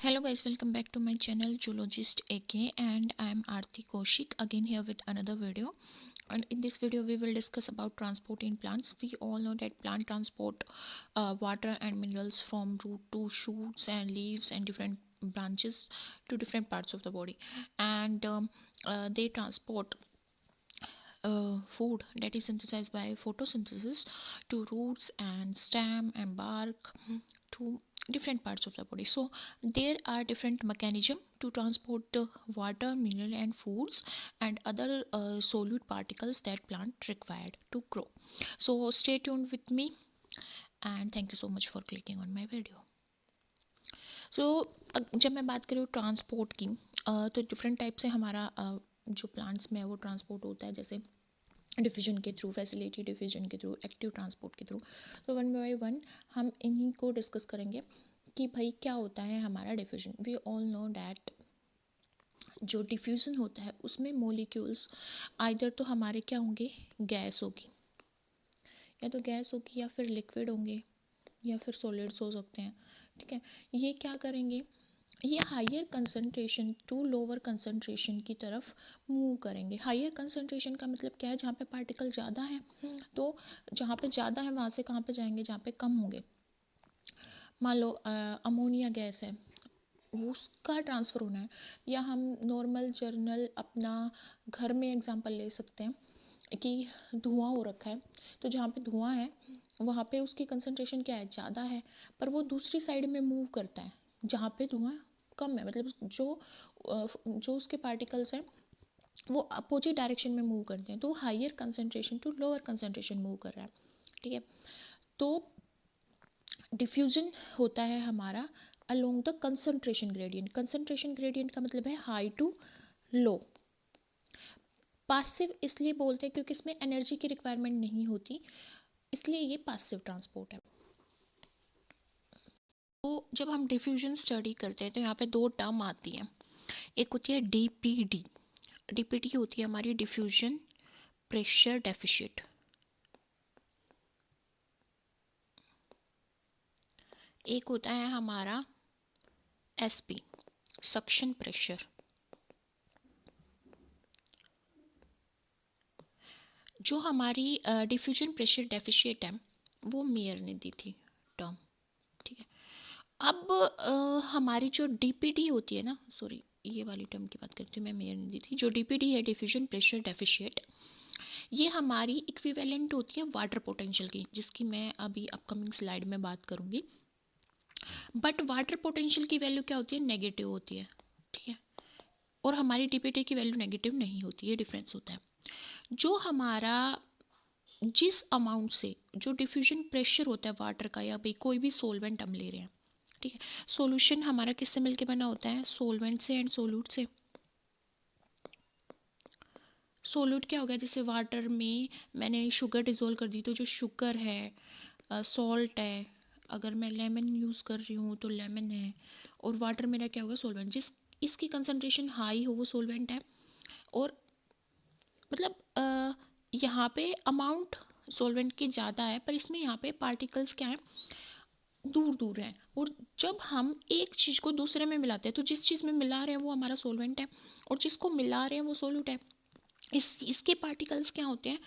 Hello guys, welcome back to my channel Zoologist AK, and I am Aarti Kaushik again here with another video. And in this video we will discuss about transport in plants. We all know that plant transport water and minerals from root to shoots and leaves and different branches to different parts of the body, and they transport food that is synthesized by photosynthesis to roots and stem and bark to different parts of the body. So there are different mechanism to transport water, mineral and foods and other solute particles that plant required to grow. So stay tuned with me, and thank you so much for clicking on my video. So जब मैं बात करूँ transport की, तो different type से हमारा जो plants में है वो ट्रांसपोर्ट होता है, जैसे डिफिजन के थ्रू, फैसिलिटी डिफिजन के थ्रू, एक्टिव ट्रांसपोर्ट के थ्रू। तो वन बाय वन हम इन्हीं को डिस्कस करेंगे कि भाई क्या होता है हमारा diffusion. We all know that जो डिफ्यूज़न होता है उसमें मोलिक्यूल्स आइदर तो हमारे क्या होंगे, गैस होगी, या तो गैस होगी या फिर लिक्विड होंगे या फिर सॉलिड्स हो सकते हैं। ठीक है, ये क्या करेंगे, ये higher concentration to lower concentration की तरफ मूव करेंगे। हायर कंसंट्रेशन का मतलब क्या है, जहाँ पे पार्टिकल ज़्यादा है, तो जहाँ पे ज़्यादा है वहाँ से कहाँ पे जाएंगे, जहाँ पे कम होंगे। मान लो अमोनिया गैस है, उसका ट्रांसफ़र होना है, या हम नॉर्मल जर्नल अपना घर में एग्जांपल ले सकते हैं कि धुआं हो रखा है, तो जहाँ पे धुआं है वहाँ पे उसकी कंसंट्रेशन क्या है, ज़्यादा है, पर वो दूसरी साइड में मूव करता है जहाँ पे धुआं कम है। मतलब जो उसके पार्टिकल्स हैं वो अपोजिट डायरेक्शन में मूव करते हैं, तो higher concentration to lower concentration move कर रहा है। ठीक है, तो डिफ्यूजन होता है हमारा along the concentration gradient. Concentration gradient का मतलब है हाई टू लो। पासिव इसलिए बोलते हैं क्योंकि इसमें एनर्जी की रिक्वायरमेंट नहीं होती, इसलिए ये पासिव ट्रांसपोर्ट है। तो जब हम डिफ्यूजन स्टडी करते हैं तो यहाँ पे दो टर्म आती हैं, एक होती है डीपीडी। डीपीडी होती है हमारी डिफ्यूजन प्रेशर डेफिशिट, एक होता है हमारा एसपी सक्शन प्रेशर। जो हमारी डिफ्यूजन प्रेशर डेफिशिट है वो मेयर ने दी थी टर्म। ठीक है, अब हमारी जो डीपीडी होती है ना, सॉरी ये वाली टर्म की बात करती हूँ मैं, मेयर ने दी थी। जो डीपीडी है, डिफ्यूजन प्रेशर डेफिशिट, ये हमारी इक्विवेलेंट होती है वाटर पोटेंशियल की, जिसकी मैं अभी अपकमिंग स्लाइड में बात करूँगी। बट वाटर पोटेंशियल की वैल्यू क्या होती है, नेगेटिव होती है। ठीक है, और हमारी डीपीटी की वैल्यू नेगेटिव नहीं होती, ये डिफरेंस होता है। जो हमारा जिस अमाउंट से जो डिफ्यूजन प्रेशर होता है वाटर का, या भाई कोई भी सोलवेंट हम ले रहे हैं, ठीक है, सॉल्यूशन हमारा किससे मिलके बना होता है, सोलवेंट से एंड सोल्यूट से। सोल्यूट क्या हो गया, जैसे वाटर में मैंने शुगर डिज़ोल्व कर दी, तो जो शुगर है, सॉल्ट है, अगर मैं लेमन यूज़ कर रही हूँ तो लेमन है, और वाटर मेरा क्या होगा, सोलवेंट। जिस इसकी कंसनट्रेशन हाई हो वो सोलवेंट है, और मतलब यहाँ पे अमाउंट सोलवेंट की ज़्यादा है, पर इसमें यहाँ पे पार्टिकल्स क्या हैं, दूर दूर हैं। और जब हम एक चीज़ को दूसरे में मिलाते हैं तो जिस चीज़ में मिला रहे हैं वो हमारा सोलवेंट है, और जिसको मिला रहे हैं वो सोल्यूट है। इसके पार्टिकल्स क्या होते हैं,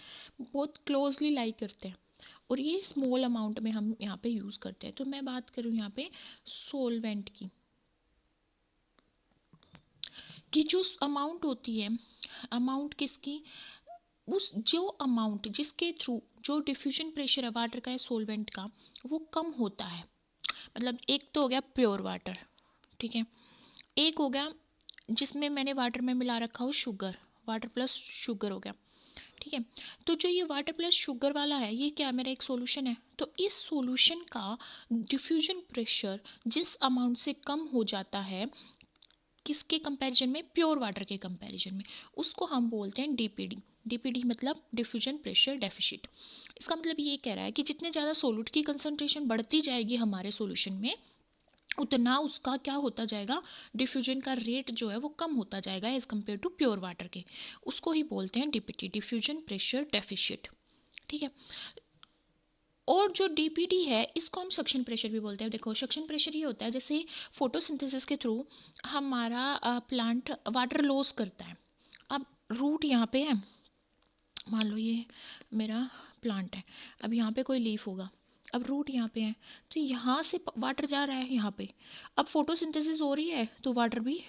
बहुत क्लोजली लाई करते हैं, और ये स्मॉल अमाउंट में हम यहाँ पे यूज़ करते हैं। तो मैं बात करूँ यहाँ पे सोलवेंट की, कि जो अमाउंट होती है, अमाउंट किसकी, उस जो अमाउंट जिसके थ्रू जो डिफ्यूजन प्रेशर है वाटर का या सोलवेंट का वो कम होता है। मतलब एक तो हो गया प्योर वाटर, ठीक है, एक हो गया जिसमें मैंने वाटर में मिला रखा हो शुगर, वाटर प्लस शुगर हो गया। ठीक है, तो जो ये वाटर प्लस शुगर वाला है ये क्या, मेरा एक सॉल्यूशन है। तो इस सॉल्यूशन का डिफ्यूजन प्रेशर जिस अमाउंट से कम हो जाता है, किसके कंपैरिजन में, प्योर वाटर के कंपैरिजन में, उसको हम बोलते हैं डीपीडी। डीपीडी मतलब डिफ्यूजन प्रेशर डेफिशिट। इसका मतलब ये कह रहा है कि जितने ज़्यादा सोल्यूट की कंसंट्रेशन बढ़ती जाएगी हमारे सॉल्यूशन में, उतना उसका क्या होता जाएगा, डिफ्यूजन का रेट जो है वो कम होता जाएगा as compare to pure water के। उसको ही बोलते हैं डीपीटी, डिफ्यूजन प्रेशर डेफिशिट। ठीक है, और जो डीपीटी है इसको हम सक्शन प्रेशर भी बोलते हैं। देखो सक्शन प्रेशर ये होता है जैसे फोटोसिंथेसिस के थ्रू हमारा प्लांट वाटर लॉस करता है। अब रूट यहाँ पे है, मान लो ये मेरा प्लांट है, अब यहाँ पे कोई लीफ होगा, अब रूट यहाँ पे है, तो यहाँ से वाटर जा रहा है यहाँ पे, अब फोटोसिंथेसिस हो रही है तो वाटर भी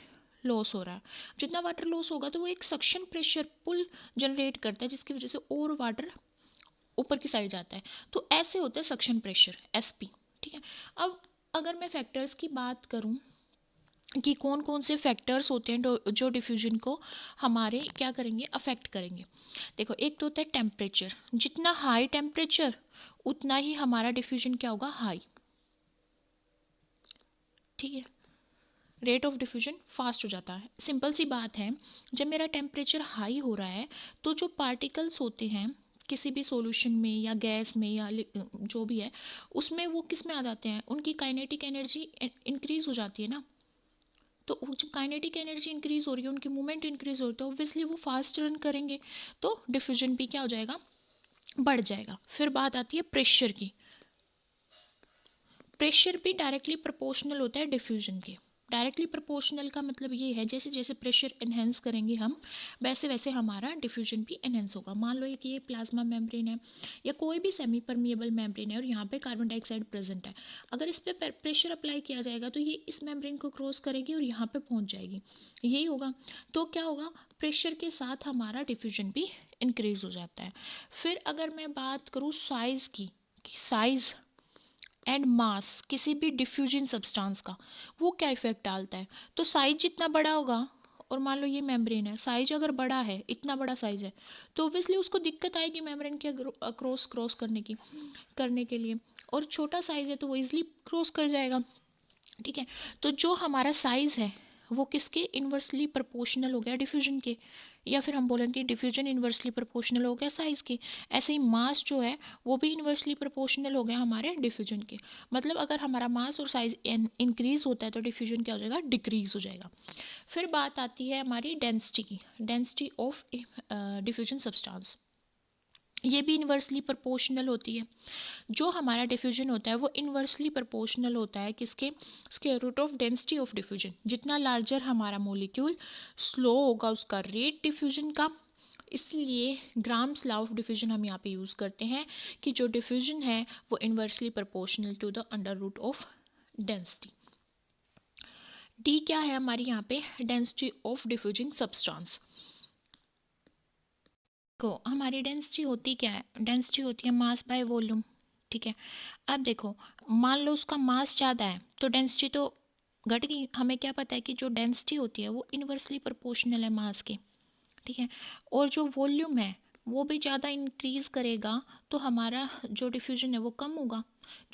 लॉस हो रहा है। जितना वाटर लॉस होगा तो वो एक सक्शन प्रेशर पुल जनरेट करता है जिसकी वजह से और वाटर ऊपर की साइड जाता है। तो ऐसे होता है सक्शन प्रेशर एसपी। ठीक है, अब अगर मैं फैक्टर्स की बात करूँ कि कौन कौन से फैक्टर्स होते हैं जो डिफ्यूजन को हमारे क्या करेंगे, अफेक्ट करेंगे। देखो एक तो होता है टेम्परेचर, जितना हाई टेम्परेचर उतना ही हमारा डिफ्यूजन क्या होगा, हाई। ठीक है, रेट ऑफ डिफ्यूजन फास्ट हो जाता है। सिंपल सी बात है, जब मेरा टेम्परेचर हाई हो रहा है तो जो पार्टिकल्स होते हैं किसी भी सॉल्यूशन में या गैस में या जो भी है उसमें, वो किस में आ जाते हैं, उनकी काइनेटिक एनर्जी इंक्रीज हो जाती है ना। तो जब काइनेटिक एनर्जी इंक्रीज हो रही है, उनकी मूवमेंट इंक्रीज हो रही है, तो ऑब्वियसली वो फास्ट रन करेंगे, तो डिफ्यूजन भी क्या हो जाएगा, बढ़ जाएगा। फिर बात आती है प्रेशर की। प्रेशर भी डायरेक्टली प्रोपोर्शनल होता है डिफ्यूजन के। डायरेक्टली प्रोपोर्शनल का मतलब ये है जैसे जैसे प्रेशर इन्हेंस करेंगे हम, वैसे वैसे हमारा डिफ्यूजन भी इन्हेंस होगा। मान लो कि ये प्लाज्मा मेम्ब्रेन है या कोई भी सेमी परमिएबल मेम्ब्रेन है और यहाँ पे कार्बन डाइऑक्साइड प्रेजेंट है, अगर इस पर प्रेशर अप्लाई किया जाएगा तो ये इस मेम्ब्रेन को क्रॉस करेगी और यहाँ पे पहुँच जाएगी, यही होगा। तो क्या होगा, प्रेशर के साथ हमारा डिफ्यूजन भी इंक्रीज हो जाता है। फिर अगर मैं बात करूँ साइज़ की, कि साइज़ एंड मास किसी भी डिफ्यूजन सब्सटेंस का वो क्या इफेक्ट डालता है, तो साइज जितना बड़ा होगा, और मान लो ये मेम्ब्रेन है, साइज अगर बड़ा है, इतना बड़ा साइज है, तो ऑब्वियसली उसको दिक्कत आएगी मेम्ब्रेन के क्रॉस क्रॉस करने के लिए, और छोटा साइज है तो वो इजिली क्रॉस कर जाएगा। ठीक है, तो जो हमारा साइज है वो किसके इन्वर्सली प्रोपोर्शनल हो गया, डिफ्यूजन के, या फिर हम बोलेंगे डिफ्यूजन इन्वर्सली प्रोपोर्शनल हो गया साइज के। ऐसे ही मास जो है वो भी इन्वर्सली प्रोपोर्शनल हो गया हमारे डिफ्यूजन के। मतलब अगर हमारा मास और साइज इंक्रीज होता है तो डिफ्यूजन क्या हो जाएगा, डिक्रीज हो जाएगा। फिर बात आती है हमारी डेंसिटी की, डेंसिटी ऑफ डिफ्यूजन सब्सटेंस, ये भी इन्वर्सली प्रोपोर्शनल होती है। जो हमारा डिफ्यूजन होता है वो इन्वर्सली प्रोपोर्शनल होता है किसके, square root of density of diffusion. जितना लार्जर हमारा मोलिक्यूल, स्लो होगा उसका रेट डिफ्यूजन का। इसलिए ग्राम्स लॉ ऑफ डिफ्यूजन हम यहाँ पे यूज़ करते हैं कि जो डिफ्यूजन है वो inversely proportional to the under root of density. D क्या है हमारी यहाँ पे, डेंसिटी ऑफ डिफ्यूजन सब्सटेंस को, हमारी डेंसिटी होती क्या है, डेंसिटी होती है मास बाय वॉल्यूम। ठीक है, अब देखो मान लो उसका मास ज़्यादा है तो डेंसिटी तो घट गई। हमें क्या पता है कि जो डेंसिटी होती है वो इन्वर्सली प्रोपोर्शनल है मास के। ठीक है, और जो वॉल्यूम है वो भी ज़्यादा इंक्रीज करेगा तो हमारा जो डिफ्यूजन है वो कम होगा।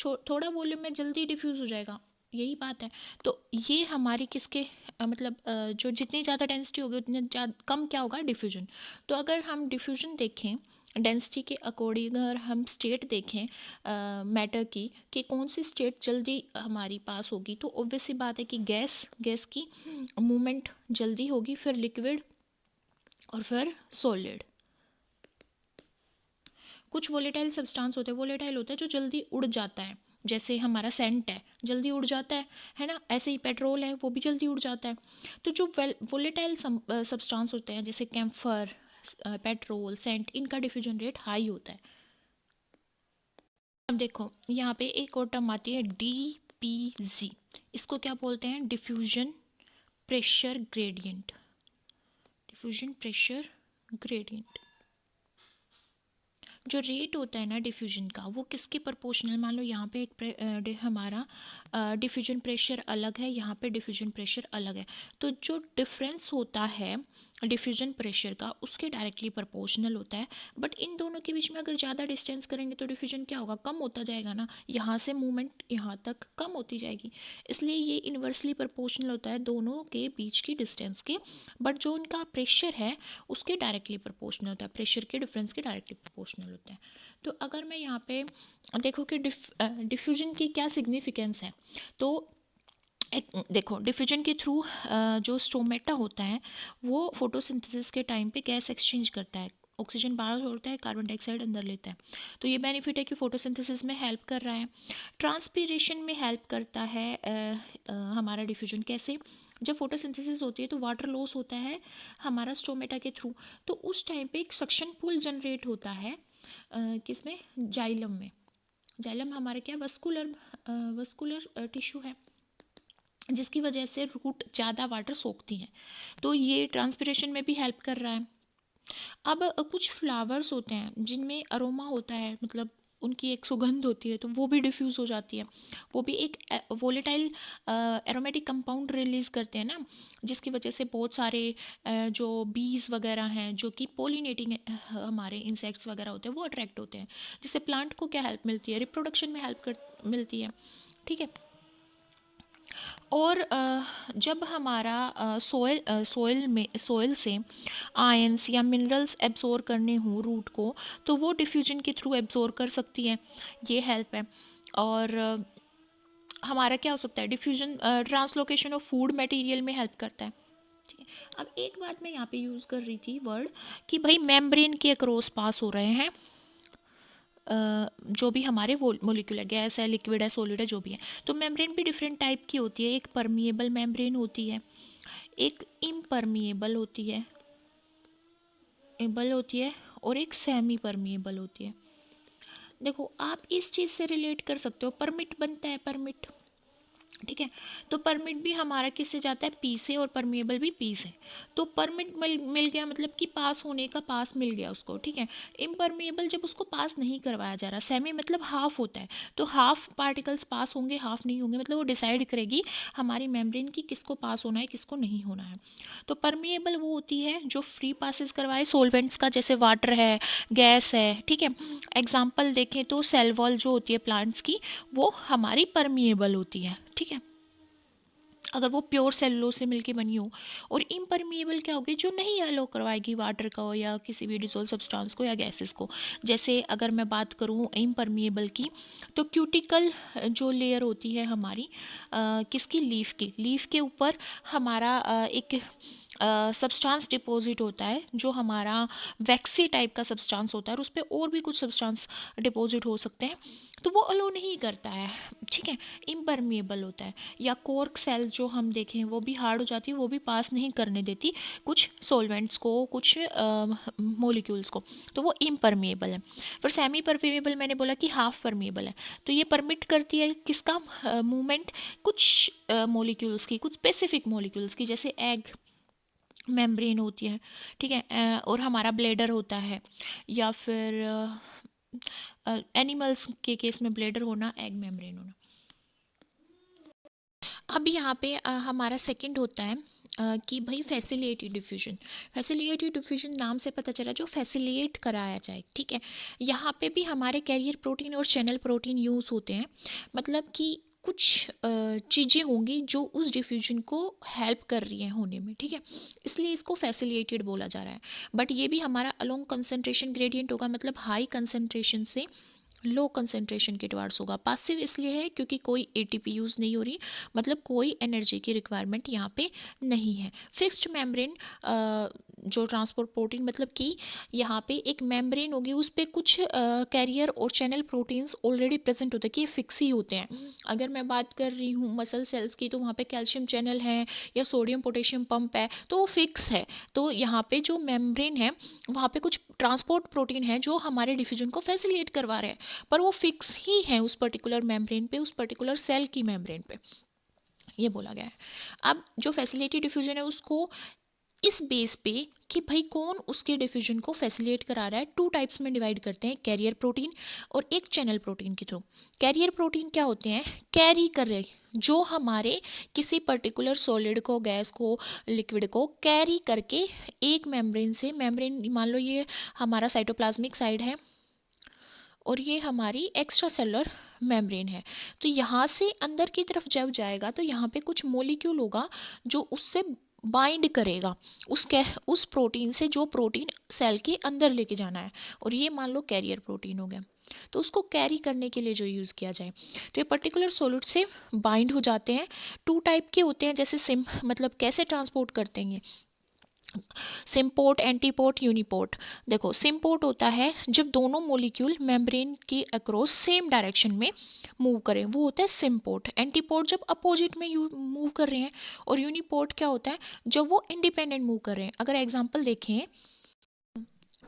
थोड़ा वॉल्यूम में जल्दी डिफ्यूज़ हो जाएगा, यही बात है। तो ये हमारी किसके मतलब जो जितनी ज़्यादा डेंसिटी होगी उतनी ज़्यादा कम क्या होगा, डिफ्यूजन। तो अगर हम डिफ्यूजन देखें डेंसिटी के अकॉर्डिंग, अगर हम स्टेट देखें मैटर की कि कौन सी स्टेट जल्दी हमारी पास होगी, तो ऑब्वियस सी बात है कि गैस की मूवमेंट जल्दी होगी, फिर लिक्विड और फिर सॉलिड। कुछ वोलेटाइल सब्सटेंस होते हैं, वोलेटाइल होता है जो जल्दी उड़ जाता है, जैसे हमारा सेंट है जल्दी उड़ जाता है ना, ऐसे ही पेट्रोल है वो भी जल्दी उड़ जाता है। तो जो वोलेटाइल सब्सटेंस होते हैं जैसे कैम्फर, पेट्रोल, सेंट, इनका डिफ्यूजन रेट हाई होता है। अब देखो यहाँ पे एक और टर्म आती है DPG, इसको क्या बोलते हैं, diffusion pressure gradient. Diffusion pressure gradient, जो रेट होता है ना डिफ्यूजन का वो किसके प्रोपोर्शनल, मान लो यहाँ पे हमारा डिफ्यूजन प्रेशर अलग है, यहाँ पे डिफ्यूजन प्रेशर अलग है, तो जो डिफरेंस होता है डिफ्यूजन प्रेशर का उसके डायरेक्टली प्रोपोर्शनल होता है। बट इन दोनों के बीच में अगर ज़्यादा डिस्टेंस करेंगे तो डिफ्यूजन क्या होगा, कम होता जाएगा ना, यहाँ से मूवमेंट यहाँ तक कम होती जाएगी। इसलिए ये इन्वर्सली प्रोपोर्शनल होता है दोनों के बीच की डिस्टेंस के, बट जो उनका प्रेशर है उसके डायरेक्टली प्रोपोर्शनल होता है, प्रेशर के डिफरेंस के डायरेक्टली प्रोपोर्शनल होता है। तो अगर मैं यहाँ पे देखो कि डिफ्यूजन की क्या सिग्निफिकेंस है, तो एक देखो डिफ्यूजन के थ्रू जो स्टोमेटा होता है वो फोटोसिंथेसिस के टाइम पे गैस एक्सचेंज करता है ऑक्सीजन बाहर छोड़ता है, कार्बन डाइऑक्साइड अंदर लेता है। तो ये बेनिफिट है कि फोटोसिंथेसिस में हेल्प कर रहा है। ट्रांसपीरेशन में हेल्प करता है हमारा डिफ्यूजन। कैसे? जब फोटोसिंथेसिस होती है तो वाटर लॉस होता है हमारा स्टोमेटा के थ्रू, तो उस टाइम पे एक सक्शन पुल जनरेट होता है किसमें? जाइलम में। जाइलम हमारे क्या वस्कुलर वस्कुलर टिश्यू है, जिसकी वजह से रूट ज़्यादा वाटर सोखती हैं। तो ये ट्रांसपिरेशन में भी हेल्प कर रहा है। अब कुछ फ्लावर्स होते हैं जिनमें अरोमा होता है, मतलब उनकी एक सुगंध होती है, तो वो भी डिफ्यूज़ हो जाती है। वो भी एक वोलेटाइल एरोमेटिक कंपाउंड रिलीज़ करते हैं ना, जिसकी वजह से बहुत सारे जो बीज वगैरह हैं जो कि पोलिनेटिंग हमारे इंसेक्ट्स वगैरह होते हैं वो अट्रैक्ट होते हैं, जिससे प्लांट को क्या हेल्प मिलती है? रिप्रोडक्शन में हेल्प कर मिलती है। ठीक है। और जब हमारा सोइल से आयंस या मिनरल्स एब्जॉर्ब करने हों रूट को, तो वो डिफ्यूजन के थ्रू एब्जॉर्ब कर सकती है। ये हेल्प है। और हमारा क्या हो सकता है? Diffusion translocation of food material में हेल्प करता है। ठीक है। अब एक बात मैं यहाँ पे यूज़ कर रही थी वर्ड कि भाई मेम्ब्रेन के अक्रॉस पास हो रहे हैं जो भी हमारे वो मोलिक्यूल है, गैस है, लिक्विड है, सॉलिड है, जो भी है। तो मेम्ब्रेन भी डिफरेंट टाइप की होती है। एक परमिएबल मेम्ब्रेन होती है, एक इम्परमिएबल होती है और एक सेमी परमिएबल होती है। देखो आप इस चीज़ से रिलेट कर सकते हो, परमिट बनता है, परमिट। ठीक है। तो परमिट भी हमारा किससे जाता है? पी से, और परमिएबल भी पी से। तो परमिट मिल गया, मतलब कि पास होने का पास मिल गया उसको। ठीक है। इम्परमिएबल जब उसको पास नहीं करवाया जा रहा, सेमी मतलब हाफ होता है, तो हाफ पार्टिकल्स पास होंगे, हाफ नहीं होंगे, मतलब वो डिसाइड करेगी हमारी मेम्ब्रेन की किसको पास होना है, किसको नहीं होना है। तो परमिएबल वो होती है जो फ्री पासिस करवाए सॉल्वेंट्स का, जैसे वाटर है, गैस है। ठीक है। एग्जाम्पल देखें तो सेल वॉल जो होती है प्लांट्स की, वो हमारी परमिएबल होती है। ठीक है, अगर वो प्योर सेलुलोज से मिलके बनी हो। और इम्परमिएबल क्या होगी? जो नहीं अलो करवाएगी वाटर का या किसी भी डिजोल्व सब्सटेंस को या गैसेस को। जैसे अगर मैं बात करूँ इम्परमिएबल की, तो क्यूटिकल जो लेयर होती है हमारी किसकी? लीफ के ऊपर हमारा एक सब्सटेंस डिपॉजिट होता है, जो हमारा वैक्सी टाइप का सब्सटेंस होता है, और उस पर और भी कुछ सब्सटेंस डिपॉजिट हो सकते हैं, तो वो अलो नहीं करता है। ठीक है, इम्परमिएबल होता है। या कॉर्क सेल जो हम देखें वो भी हार्ड हो जाती है, वो भी पास नहीं करने देती कुछ सॉल्वेंट्स को, कुछ मोलिक्यूल्स को, तो वो इम्परमिएबल है। फिर सेमी परमिएबल मैंने बोला कि हाफ परमिएबल है, तो ये परमिट करती है किसका मूवमेंट? कुछ मोलिक्यूल्स की, कुछ स्पेसिफिक मोलिक्यूल्स की, जैसे एग मेम्ब्रेन होती है। ठीक है। और हमारा ब्लेडर होता है, या फिर एनिमल्स के केस में ब्लेडर होना, एग मेम्ब्रेन होना। अब यहाँ पे हमारा सेकंड होता है कि भाई फैसिलिएटेड डिफ्यूजन। फैसिलिएटेड डिफ्यूजन नाम से पता चला, जो फैसिलिएट कराया जाए। ठीक है। यहाँ पे भी हमारे कैरियर प्रोटीन और चैनल प्रोटीन यूज़ होते हैं, मतलब कि कुछ चीज़ें होंगी जो उस डिफ्यूजन को हेल्प कर रही हैं होने में। ठीक है, इसलिए इसको फैसिलिएटेड बोला जा रहा है। बट ये भी हमारा अलोंग कंसंट्रेशन ग्रेडियंट होगा, मतलब हाई कंसंट्रेशन से लो कंसंट्रेशन के टुवार्ड्स होगा। पासिव इसलिए है क्योंकि कोई एटीपी यूज़ नहीं हो रही, मतलब कोई एनर्जी की रिक्वायरमेंट यहाँ पे नहीं है। फिक्स्ड मेम्ब्रेन जो ट्रांसपोर्ट प्रोटीन, मतलब कि यहाँ पे एक मेम्ब्रेन होगी, उस पर कुछ कैरियर और चैनल प्रोटीन्स ऑलरेडी प्रेजेंट होते हैं, कि ये फिक्स ही होते हैं। अगर मैं बात कर रही हूँ मसल सेल्स की, तो वहाँ पे कैल्शियम चैनल है या सोडियम पोटेशियम पंप है, तो वो फिक्स है। तो यहाँ पे जो मेम्ब्रेन है वहाँ पे कुछ ट्रांसपोर्ट प्रोटीन है जो हमारे डिफ्यूजन को फैसिलिटेट करवा रहे हैं, पर वो फिक्स ही है उस पर्टिकुलर मेम्ब्रेन पे, उस पर्टिकुलर सेल की मेम्ब्रेन पे, ये बोला गया है। अब जो फैसिलिटी डिफ्यूजन है उसको इस बेस पे कि भाई कौन उसके डिफ्यूजन को फैसिलिटेट करा रहा है, टू टाइप्स में डिवाइड करते हैं, कैरियर प्रोटीन और एक चैनल प्रोटीन के थ्रू। कैरियर प्रोटीन क्या होते हैं? कैरी कर रहे, जो हमारे किसी पर्टिकुलर सॉलिड को, गैस को, लिक्विड को कैरी करके एक मेम्ब्रेन से, मेम्ब्रेन मान लो ये हमारा साइटोप्लाज्मिक साइड है और ये हमारी एक्स्ट्रा सेलुलर मेम्ब्रेन है, तो यहाँ से अंदर की तरफ जब जाएगा तो यहाँ पे कुछ मोलिक्यूल होगा जो उससे बाइंड करेगा उस प्रोटीन से, जो प्रोटीन सेल के अंदर लेके जाना है, और ये मान लो कैरियर प्रोटीन हो गया। तो उसको कैरी करने के लिए जो यूज़ किया जाए, तो ये पर्टिकुलर सॉलिड से बाइंड हो जाते हैं। टू टाइप के होते हैं, जैसे मतलब कैसे ट्रांसपोर्ट करते हैं, सिम्पोर्ट, एंटीपोर्ट, यूनिपोर्ट। देखो सिम्पोर्ट होता है जब दोनों मोलिक्यूल मेम्ब्रेन की अक्रॉस सेम डायरेक्शन में मूव करें, वो होता है सिम्पोर्ट। एंटीपोर्ट जब अपोजिट में मूव कर रहे हैं। और यूनिपोर्ट क्या होता है, जब वो इंडिपेंडेंट मूव कर रहे हैं। अगर एग्जांपल देखें,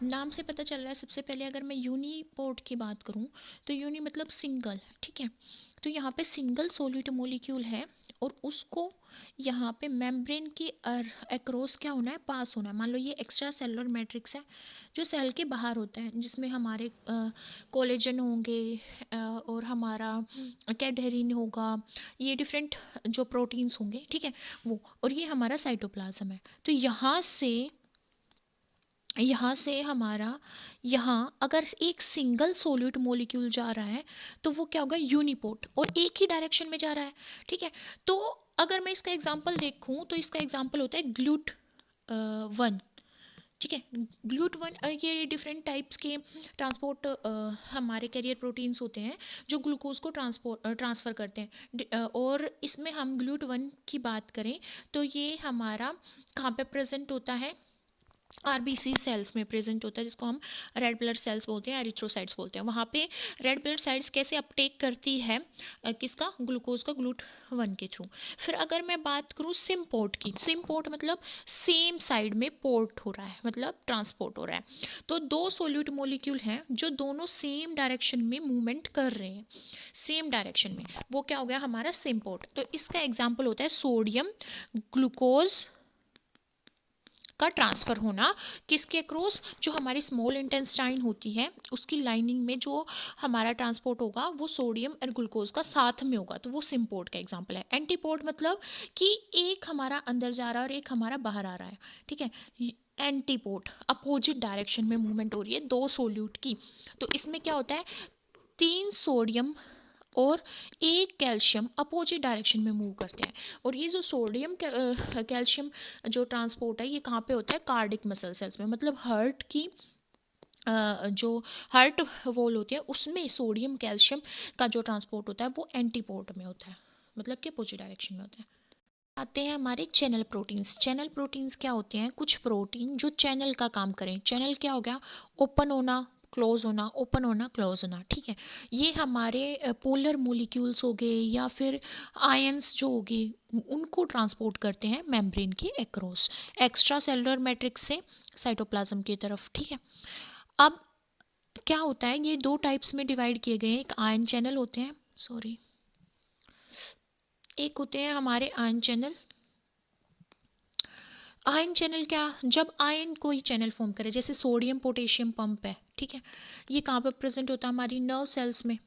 नाम से पता चल रहा है, सबसे पहले अगर मैं यूनिपोर्ट की बात करूं तो यूनि मतलब सिंगल, ठीक है। तो यहाँ पे सिंगल सॉलिड मोलिक्यूल है और उसको यहाँ पे मेम्ब्रेन की अक्रॉस क्या होना है, पास होना है। मान लो ये एक्स्ट्रा सेलुलर मैट्रिक्स है जो सेल के बाहर होता है, जिसमें हमारे कोलेजन होंगे और हमारा कैडहेरिन होगा, ये डिफरेंट जो प्रोटीन्स होंगे, ठीक है वो। और ये हमारा साइटोप्लाज्म है। तो यहाँ से हमारा, यहाँ अगर एक सिंगल सॉलिड मोलिक्यूल जा रहा है तो वो क्या होगा, यूनिपोर्ट, और एक ही डायरेक्शन में जा रहा है, ठीक है। तो अगर मैं इसका एग्जांपल देखूं तो इसका एग्जांपल होता है ग्लूट वन, ठीक है। ग्लूट वन, ये डिफरेंट टाइप्स के ट्रांसपोर्ट हमारे कैरियर प्रोटीन्स होते हैं जो ग्लूकोज को ट्रांसफ़र करते हैं। और इसमें हम ग्लूट वन की बात करें तो ये हमारा कहाँ पे प्रेजेंट होता है, आरबीसी सेल्स में प्रेजेंट होता है, जिसको हम रेड ब्लड सेल्स बोलते हैं, एरिथ्रोसाइट्स बोलते हैं। वहाँ पे रेड ब्लड सेल्स कैसे अपटेक करती है किसका, ग्लूकोज का, ग्लूट वन के थ्रू। फिर अगर मैं बात करूँ सिम्पोर्ट की, सिम्पोर्ट मतलब सेम साइड में पोर्ट हो रहा है, मतलब ट्रांसपोर्ट हो रहा है। तो दो सोल्यूट मोलिक्यूल हैं जो दोनों सेम डायरेक्शन में मूवमेंट कर रहे हैं, सेम डायरेक्शन में, वो क्या हो गया हमारा सिम्पोर्ट। तो इसका एग्जाम्पल होता है सोडियम ग्लूकोज का ट्रांसफ़र होना, किसके अक्रॉस, जो हमारी स्मॉल इंटेस्टाइन होती है उसकी लाइनिंग में जो हमारा ट्रांसपोर्ट होगा वो सोडियम और ग्लूकोज का साथ में होगा, तो वो सिम्पोर्ट का एग्जांपल है। एंटीपोर्ट मतलब कि एक हमारा अंदर जा रहा है और एक हमारा बाहर आ रहा है, ठीक है। एंटीपोर्ट अपोजिट डायरेक्शन में मूवमेंट हो रही है दो सोल्यूट की। तो इसमें क्या होता है, 3 सोडियम और एक कैल्शियम अपोजिट डायरेक्शन में मूव करते हैं। और ये जो सोडियम कैल्शियम जो ट्रांसपोर्ट है, ये कहाँ पे होता है, कार्डिक मसल सेल्स में, मतलब हार्ट की जो हार्ट वॉल होती है उसमें सोडियम कैल्शियम का जो ट्रांसपोर्ट होता है वो एंटीपोर्ट में होता है, मतलब कि अपोजिट डायरेक्शन में होता है। आते हैं हमारे चैनल प्रोटीन्स। चैनल प्रोटीन्स क्या होते हैं, कुछ प्रोटीन जो चैनल का काम करें। चैनल क्या हो गया, ओपन होना, क्लोज होना, ओपन होना, क्लोज होना, ठीक है। ये हमारे पोलर मोलिक्यूल्स हो गए या फिर आयंस जो हो गए, उनको ट्रांसपोर्ट करते हैं मेम्ब्रेन के अक्रॉस, एक्स्ट्रा सेलुलर मैट्रिक्स से साइटोप्लाज्म की तरफ, ठीक है। अब क्या होता है, ये दो टाइप्स में डिवाइड किए गए हैं। एक आयन चैनल होते हैं, सॉरी, एक होते हैं हमारे आयन चैनल। आयन चैनल क्या, जब आयन कोई चैनल फॉर्म करे, जैसे सोडियम पोटेशियम पंप है, ठीक है। ये कहाँ पर प्रेजेंट होता है, हमारी नर्व सेल्स में।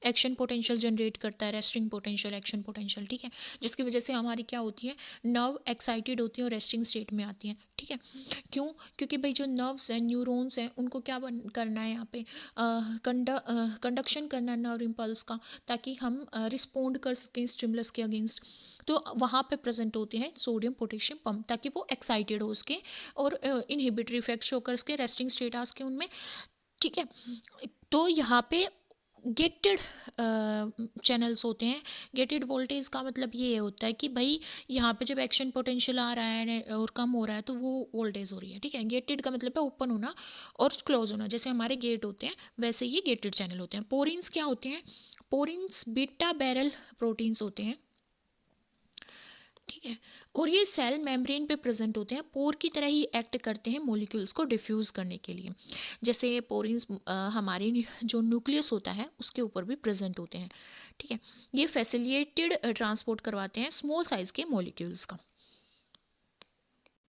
एक्शन पोटेंशियल जनरेट करता है, रेस्टिंग पोटेंशियल, एक्शन पोटेंशियल, ठीक है। जिसकी वजह से हमारी क्या होती है, नर्व एक्साइटेड होती है और रेस्टिंग स्टेट में आती है, ठीक है। क्यों, क्योंकि भाई जो नर्व्स हैं, न्यूरॉन्स हैं, उनको क्या करना है यहाँ पे, कंडक्शन करना है नर्व इम्पल्स का, ताकि हम रिस्पोंड कर सकें स्टिमुलस के अगेंस्ट। तो वहाँ पे प्रेजेंट होते हैं सोडियम पोटेशियम पंप, ताकि वो एक्साइटेड हो उसके और इनहिबिटरी इफेक्ट शो कर सके, रेस्टिंग स्टेट आ सके उनमें, ठीक है। तो यहाँ पे गेटेड चैनल्स होते हैं। गेटेड वोल्टेज का मतलब ये होता है कि भाई यहाँ पे जब एक्शन पोटेंशियल आ रहा है और कम हो रहा है तो वो वोल्टेज हो रही है, ठीक है। गेटेड का मतलब है ओपन होना और क्लोज होना, जैसे हमारे गेट होते हैं वैसे ये गेटेड चैनल होते हैं। पोरिन्स क्या होते हैं, पोरिन्स बीटा बैरल प्रोटीन्स होते हैं, ठीक है। और ये सेल मेम्ब्रेन पे प्रेजेंट होते हैं, पोर की तरह ही एक्ट करते हैं मॉलिक्यूल्स को डिफ्यूज करने के लिए। जैसे पोरिन्स हमारे जो न्यूक्लियस होता है उसके ऊपर भी प्रेजेंट होते हैं, ठीक है। ये फैसिलिटेटेड ट्रांसपोर्ट करवाते हैं स्मॉल साइज के मॉलिक्यूल्स का।